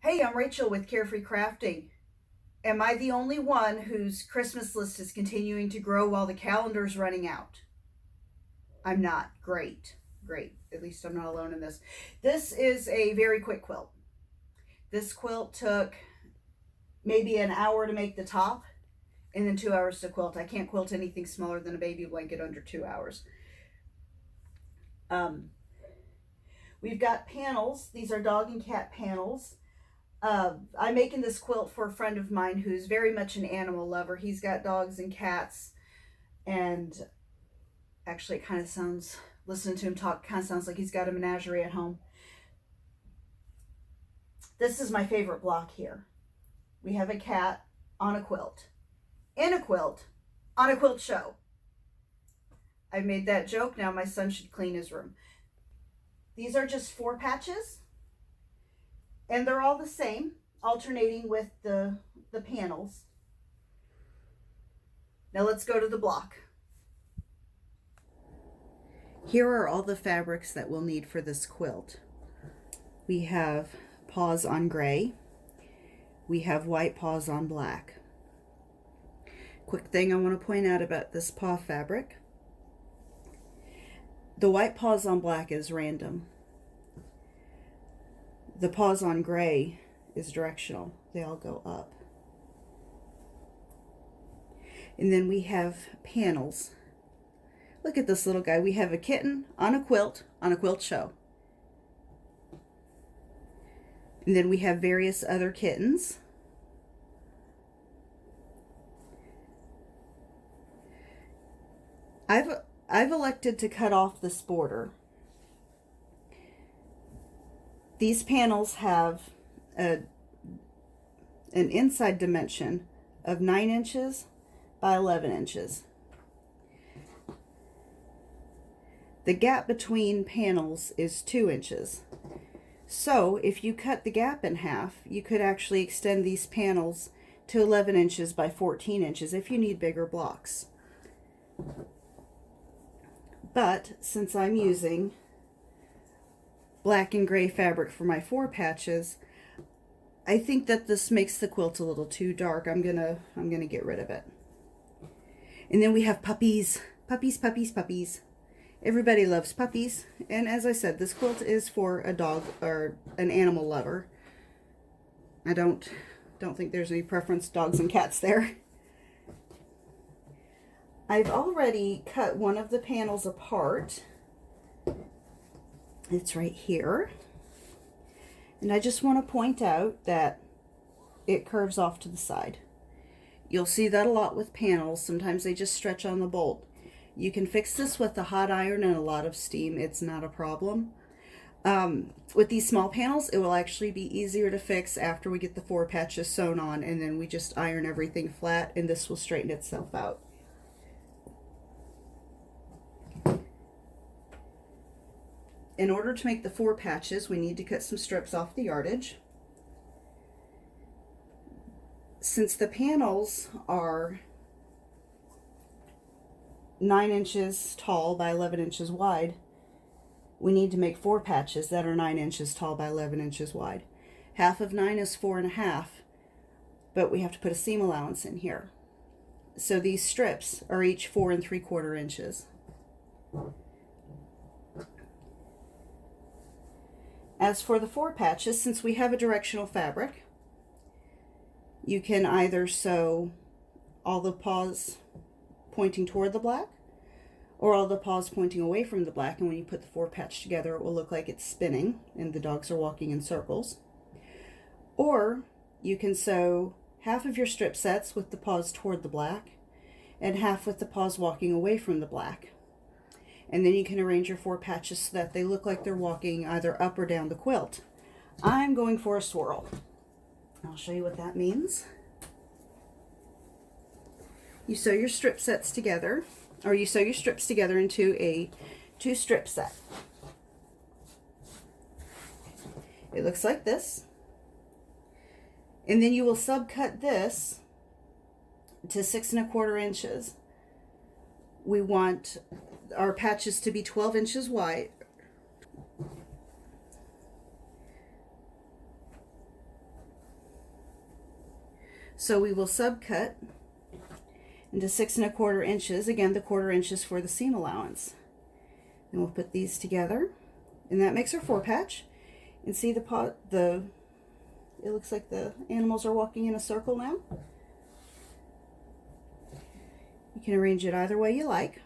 Hey, I'm Rachel with Carefree Crafting. Am I the only one whose Christmas list is continuing to grow while the calendar's running out? I'm not. Great. Great. At least I'm not alone in this. This is a very quick quilt. This quilt took maybe an hour to make the top and then 2 hours to quilt. I can't quilt anything smaller than a baby blanket under 2 hours. Um, we've got panels. These are dog and cat panels. I'm making this quilt for a friend of mine who's very much an animal lover. He's got dogs and cats, and actually, it kind of sounds, listening to him talk, kind of sounds like he's got a menagerie at home. This is my favorite block here. We have a cat on a quilt, in a quilt, on a quilt show. I've made that joke. Now my son should clean his room. These are just 4 patches, and they're all the same, alternating with the panels. Now let's go to the block. Here are all the fabrics that we'll need for this quilt. We have paws on gray. We have white paws on black. Quick thing I want to point out about this paw fabric. The white paws on black is random. The paws on gray is directional. They all go up. And then we have panels. Look at this little guy. We have a kitten on a quilt show. And then we have various other kittens. I've elected to cut off this border. These panels have an inside dimension of 9 inches by 11 inches. The gap between panels is 2 inches. So if you cut the gap in half, you could actually extend these panels to 11 inches by 14 inches if you need bigger blocks. But since I'm using black and gray fabric for my 4 patches, I think that this makes the quilt a little too dark. I'm gonna get rid of it. And then we have puppies. Puppies, puppies, puppies. Everybody loves puppies. And as I said, this quilt is for a dog or an animal lover. I don't think there's any preference, dogs and cats there. I've already cut one of the panels apart. It's right here. And I just want to point out that it curves off to the side. You'll see that a lot with panels. Sometimes they just stretch on the bolt. You can fix this with a hot iron and a lot of steam. It's not a problem. With these small panels, it will actually be easier to fix after we get the 4 patches sewn on, and then we just iron everything flat, and this will straighten itself out. In order to make the 4 patches, we need to cut some strips off the yardage. Since the panels are 9 inches tall by 11 inches wide, we need to make 4 patches that are 9 inches tall by 11 inches wide. Half of 9 is 4.5, but we have to put a seam allowance in here. So these strips are each 4 3/4 inches. As for the 4 patches, since we have a directional fabric, you can either sew all the paws pointing toward the black or all the paws pointing away from the black, and when you put the 4 patch together, it will look like it's spinning and the dogs are walking in circles. Or you can sew half of your strip sets with the paws toward the black and half with the paws walking away from the black. And then you can arrange your 4 patches so that they look like they're walking either up or down the quilt. I'm going for a swirl. I'll show you what that means. You sew your strip sets together, or you sew your strips together into a 2 strip set. It looks like this. And then you will subcut this to 6 1/4 inches. We want our patches to be 12 inches wide. So we will subcut into 6 1/4 inches. Again, the 1/4 inches for the seam allowance. And we'll put these together, and that makes our 4 patch. And see it looks like the animals are walking in a circle now. You can arrange it either way you like.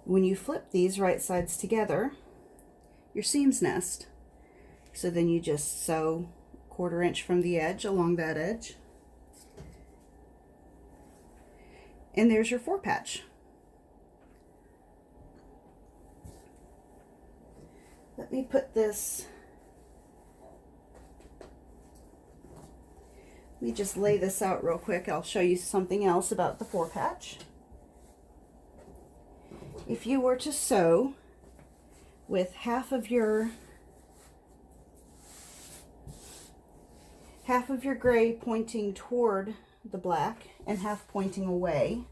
When you flip these right sides together, your seams nest. So then you just sew 1/4 inch from the edge along that edge. And there's your 4 patch. Let me put this, let me just lay this out real quick. I'll show you something else about the 4 patch. If you were to sew with half of your gray pointing toward the black and half pointing away,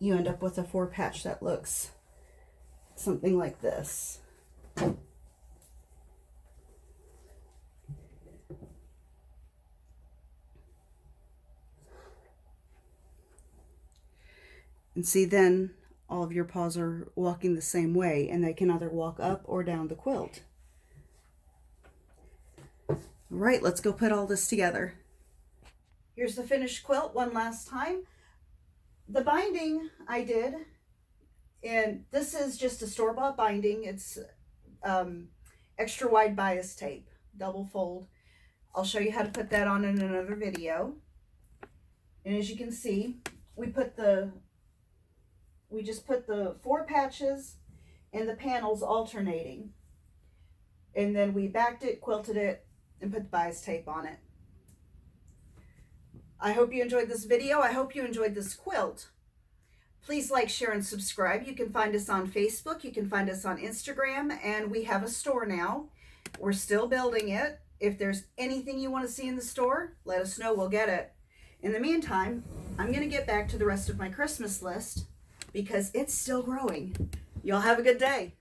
you end up with a 4 patch that looks something like this. And see, then all of your paws are walking the same way, and they can either walk up or down the quilt. All right, let's go put all this together. Here's the finished quilt one last time. The binding I did, and this is just a store-bought binding. It's extra wide bias tape, double fold. I'll show you how to put that on in another video. And as you can see, we just put the 4 patches and the panels alternating. And then we backed it, quilted it, and put the bias tape on it. I hope you enjoyed this video. I hope you enjoyed this quilt. Please like, share, and subscribe. You can find us on Facebook. You can find us on Instagram. And we have a store now. We're still building it. If there's anything you want to see in the store, let us know. We'll get it. In the meantime, I'm going to get back to the rest of my Christmas list because it's still growing. Y'all have a good day.